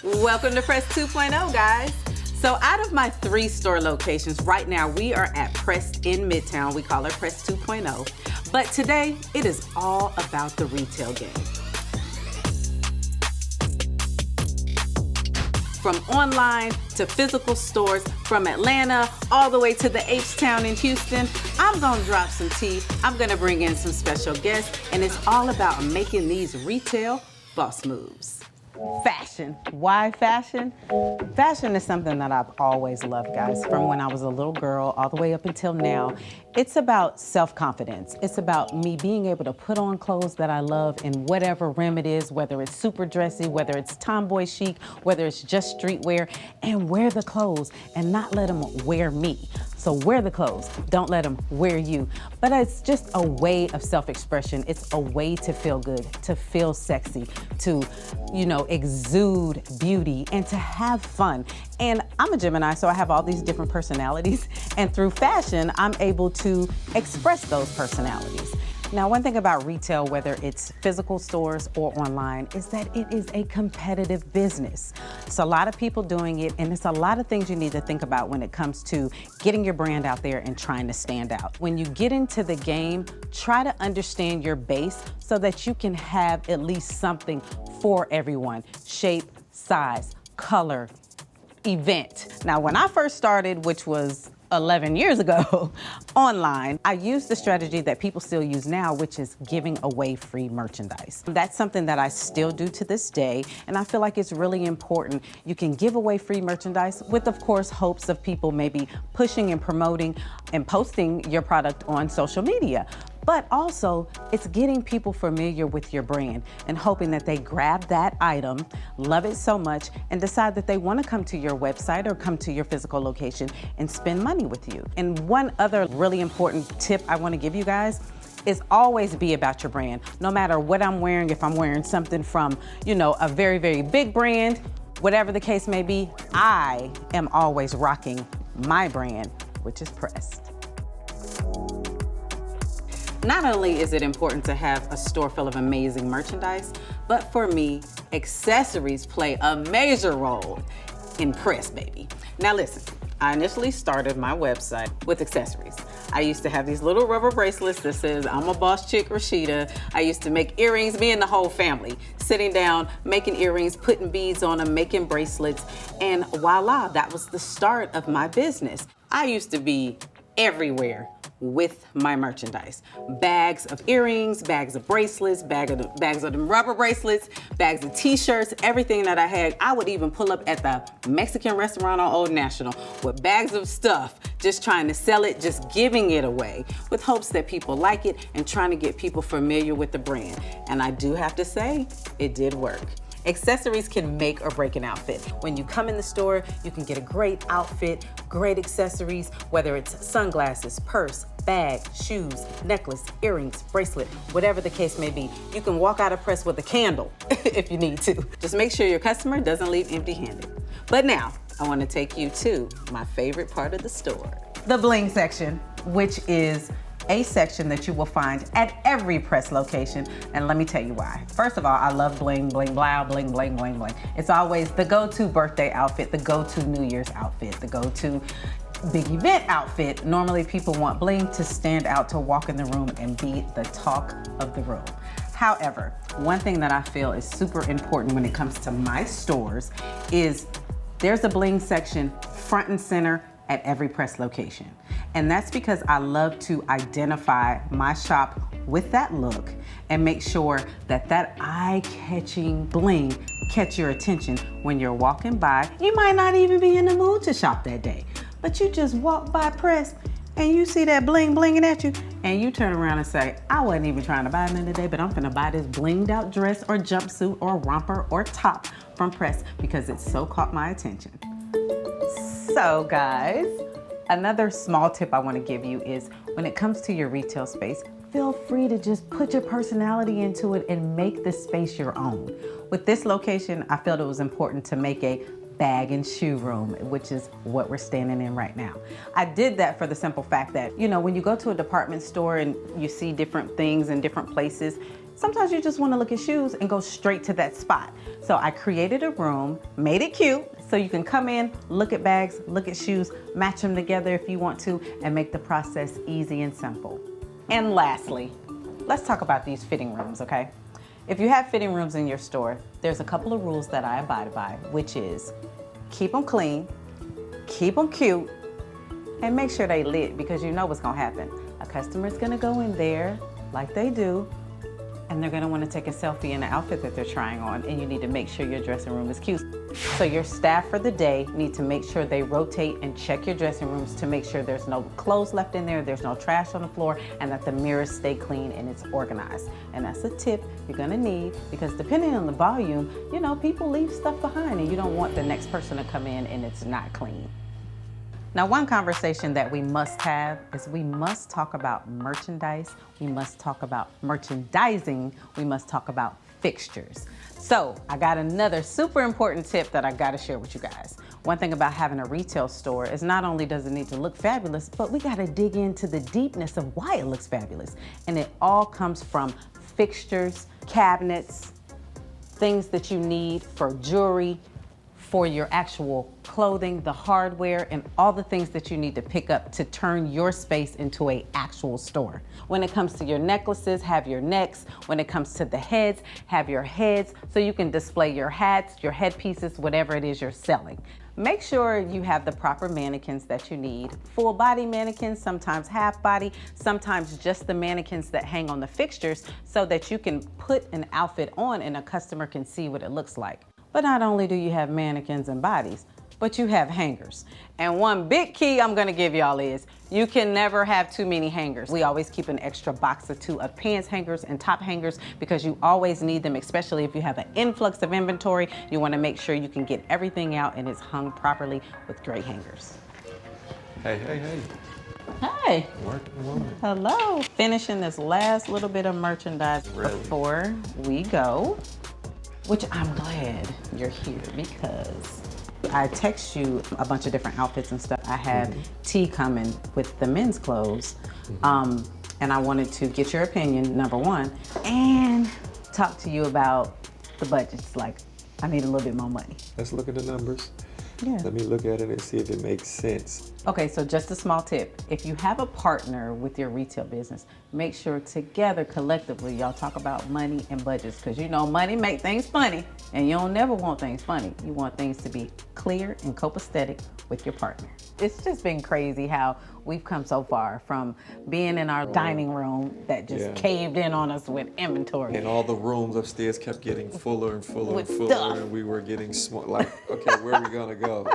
Welcome to Press 2.0, guys. So out of my 3 store locations, right now we are at Press in Midtown. We call it Press 2.0. But today, it is all about the retail game. From online to physical stores, from Atlanta all the way to the H-Town in Houston, I'm gonna drop some tea, I'm gonna bring in some special guests, and it's all about making these retail boss moves. Fashion. Why fashion? Fashion is something that I've always loved, guys, from when I was a little girl all the way up until now. It's about self-confidence. It's about me being able to put on clothes that I love in whatever rim it is, whether it's super dressy, whether it's tomboy chic, whether it's just streetwear, and wear the clothes and not let them wear me. So wear the clothes, don't let them wear you. But it's just a way of self-expression. It's a way to feel good, to feel sexy, to, exude beauty and to have fun. And I'm a Gemini, so I have all these different personalities. And through fashion, I'm able to express those personalities. Now, one thing about retail, whether it's physical stores or online, is that it is a competitive business. It's a lot of people doing it, and it's a lot of things you need to think about when it comes to getting your brand out there and trying to stand out. When you get into the game, try to understand your base so that you can have at least something for everyone. Shape, size, color, event. Now, when I first started, which was 11 years ago online, I used the strategy that people still use now, which is giving away free merchandise. That's something that I still do to this day, and I feel like it's really important. You can give away free merchandise with, of course, hopes of people maybe pushing and promoting and posting your product on social media. But also, it's getting people familiar with your brand and hoping that they grab that item, love it so much, and decide that they want to come to your website or come to your physical location and spend money with you. And one other really important tip I want to give you guys is always be about your brand. No matter what I'm wearing, if I'm wearing something from, a very, very big brand, whatever the case may be, I am always rocking my brand, which is Pressed. Not only is it important to have a store full of amazing merchandise, but for me, accessories play a major role in Press, baby. Now listen, I initially started my website with accessories. I used to have these little rubber bracelets that says, "I'm a boss chick, Rasheeda." I used to make earrings, me and the whole family, sitting down, making earrings, putting beads on them, making bracelets, and voila, that was the start of my business. I used to be everywhere with my merchandise. Bags of earrings, bags of bracelets, bags of them rubber bracelets, bags of t-shirts, everything that I had. I would even pull up at the Mexican restaurant on Old National with bags of stuff, just trying to sell it, just giving it away with hopes that people like it and trying to get people familiar with the brand. And I do have to say, it did work. Accessories can make or break an outfit. When you come in the store, you can get a great outfit, great accessories, whether it's sunglasses, purse, bag, shoes, necklace, earrings, bracelet, whatever the case may be. You can walk out of Press with a candle if you need to. Just make sure your customer doesn't leave empty-handed. But now, I want to take you to my favorite part of the store. The Bling section, which is a section that you will find at every Press location, and let me tell you why. First of all, I love bling, bling, blah, bling, bling, bling, bling. It's always the go-to birthday outfit, the go-to New Year's outfit, the go-to big event outfit. Normally people want bling to stand out, to walk in the room and be the talk of the room. However, one thing that I feel is super important when it comes to my stores is there's a bling section front and center at every Press location. And that's because I love to identify my shop with that look and make sure that that eye-catching bling catch your attention when you're walking by. You might not even be in the mood to shop that day, but you just walk by Press and you see that bling blinging at you, and you turn around and say, I wasn't even trying to buy nothing today, but I'm gonna buy this blinged out dress or jumpsuit or romper or top from Press because it so caught my attention. So guys, another small tip I want to give you is when it comes to your retail space, feel free to just put your personality into it and make the space your own. With this location, I felt it was important to make a bag and shoe room, which is what we're standing in right now. I did that for the simple fact that, when you go to a department store and you see different things in different places, sometimes you just want to look at shoes and go straight to that spot. So I created a room, made it cute, so you can come in, look at bags, look at shoes, match them together if you want to, and make the process easy and simple. And lastly, let's talk about these fitting rooms, okay? If you have fitting rooms in your store, there's a couple of rules that I abide by, which is keep them clean, keep them cute, and make sure they lit, because you know what's gonna happen. A customer's gonna go in there like they do, and they're gonna wanna take a selfie in the outfit that they're trying on, and you need to make sure your dressing room is cute. So your staff for the day need to make sure they rotate and check your dressing rooms to make sure there's no clothes left in there, there's no trash on the floor, and that the mirrors stay clean and it's organized. And that's a tip you're gonna need, because depending on the volume, you know, people leave stuff behind and you don't want the next person to come in and it's not clean. Now, one conversation that we must have is we must talk about merchandise, we must talk about merchandising, we must talk about fixtures. So I got another super important tip that I gotta share with you guys. One thing about having a retail store is not only does it need to look fabulous, but we gotta dig into the deepness of why it looks fabulous. And it all comes from fixtures, cabinets, things that you need for jewelry, for your actual clothing, the hardware, and all the things that you need to pick up to turn your space into an actual store. When it comes to your necklaces, have your necks. When it comes to the heads, have your heads, so you can display your hats, your headpieces, whatever it is you're selling. Make sure you have the proper mannequins that you need. Full body mannequins, sometimes half body, sometimes just the mannequins that hang on the fixtures, so that you can put an outfit on and a customer can see what it looks like. But not only do you have mannequins and bodies, but you have hangers. And one big key I'm gonna give y'all is you can never have too many hangers. We always keep an extra box or two of pants hangers and top hangers, because you always need them, especially if you have an influx of inventory. You wanna make sure you can get everything out and it's hung properly with great hangers. Hey, hey, hey. Hi. Working woman. Hello. Finishing this last little bit of merchandise before we go. Which I'm glad you're here, because I text you a bunch of different outfits and stuff. I have T coming with the men's clothes. And I wanted to get your opinion, number one, and talk to you about the budgets. Like, I need a little bit more money. Let's look at the numbers. Yeah. Let me look at it and see if it makes sense. Okay, so just a small tip. If you have a partner with your retail business, make sure together, collectively, y'all talk about money and budgets, because you know money make things funny, and you don't never want things funny. You want things to be clear and copacetic with your partner. It's just been crazy how we've come so far from being in our dining room that just caved in on us with inventory. And all the rooms upstairs kept getting fuller and fuller With and fuller, stuff. and we were getting small. Like, okay, where are we gonna go?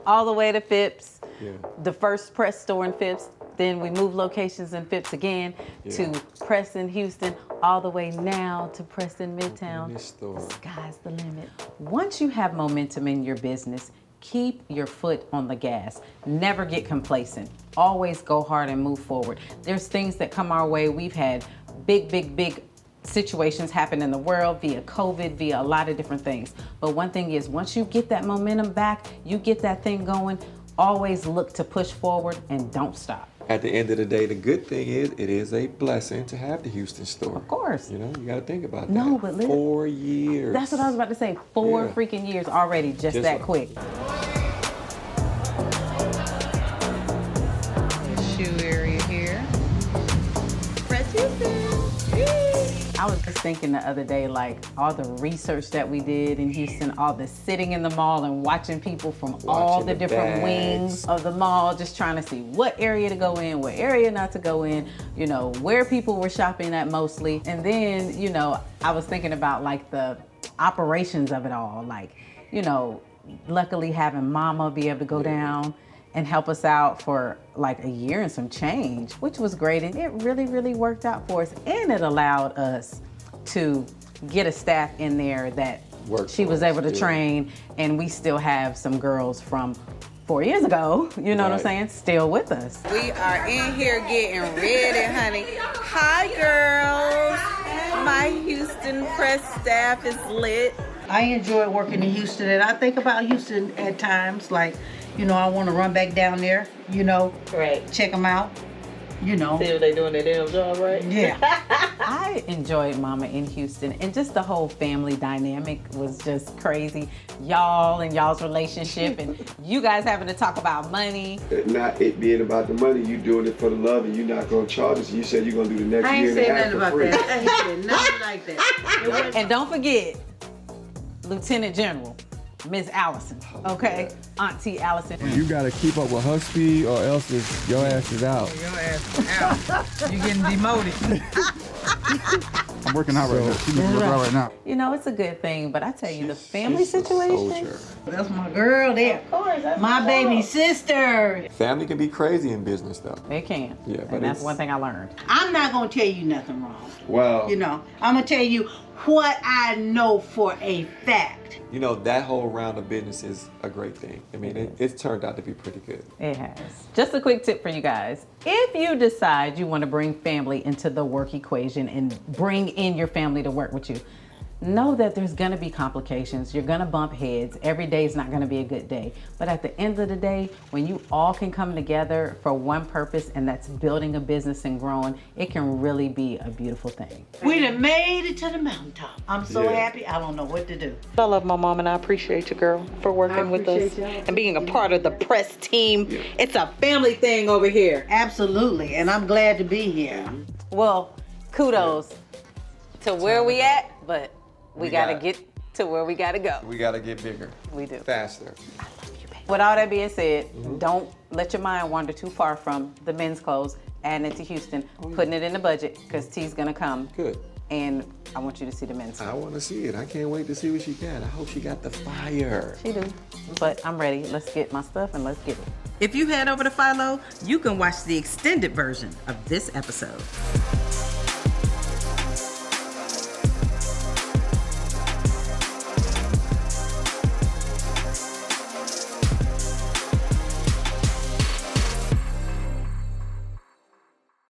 All the way to Phipps, Yeah. the first press store in Phipps, then we moved locations in Phipps again to Preston, Houston, all the way now to Preston, Midtown. This store. The sky's the limit. Once you have momentum in your business, keep your foot on the gas. Never get complacent. Always go hard and move forward. There's things that come our way. We've had big situations happen in the world via COVID, via a lot of different things. But one thing is, once you get that momentum back, you get that thing going, always look to push forward and don't stop. At the end of the day, the good thing is it is a blessing to have the Houston store. Of course. You know, you got to think about that. No, but 4 years. That's what I was about to say. 4 freaking years already, just that quick. Shoe area here. Press Houston. I was just thinking the other day, like all the research that we did in Houston, all the sitting in the mall and watching people from all the different wings of the mall, just trying to see what area to go in, what area not to go in, you know, where people were shopping at mostly. And then, you know, I was thinking about like the operations of it all, like, you know, luckily having Mama be able to go down and help us out for like a year and some change, which was great. And it really worked out for us. And it allowed us to get a staff in there that she was able to train. And we still have some girls from 4 years ago, you know what I'm saying, still with us. We are in here getting ready, honey. Hi, girls. My Houston press staff is lit. I enjoy working in Houston, and I think about Houston at times, like, you know, I want to run back down there, you know, check them out. you know. See if they doing their damn job right. Yeah. I enjoyed Mama in Houston, and just the whole family dynamic was just crazy. Y'all and y'all's relationship, and you guys having to talk about money. Not it being about the money, you doing it for the love, and you're not gonna charge us. You said you're gonna do the next I year ain't and a saying half nothing for about free. that. I ain't saying nothing like that. And don't forget, Lieutenant General, Miss Allison, okay? Auntie Allison. You gotta keep up with her speed or else your ass is out. Your ass is out. You getting demoted. I'm working out right now. She needs to work out right now. You know, it's a good thing, but I tell you, the family situation. Soldier. That's my girl there. Of course, that's My baby sister. Family can be crazy in business, though. It can. Yeah, but and that's it's- one thing I learned. I'm not gonna tell you nothing wrong. Well, You know, I'm gonna tell you what I know for a fact. you know, that whole round of business is a great thing. I mean, it's turned out to be pretty good. It has. Just a quick tip for you guys. If you decide you want to bring family into the work equation and bring in your family to work with you, know that there's going to be complications. You're going to bump heads. Every day is not going to be a good day. But at the end of the day, when you all can come together for one purpose, and that's building a business and growing, it can really be a beautiful thing. We done made it to the mountaintop. I'm so Yeah. happy. I don't know what to do. I love my mom and I appreciate you, girl, for working with us appreciate y'all. and being a part of the press team. Yeah. It's a family thing over here. Absolutely, and I'm glad to be here. Well, kudos to where we at, but we got to got- get to where we got to go. We got to get bigger, We do. faster. With all that being said, don't let your mind wander too far from the men's clothes, adding it to Houston, putting it in the budget, because T's gonna come. Good. And I want you to see the men's I clothes. want to see it. I can't wait to see what she got. I hope she got the fire. She do. But I'm ready. Let's get my stuff and let's get it. If you head over to Philo, you can watch the extended version of this episode.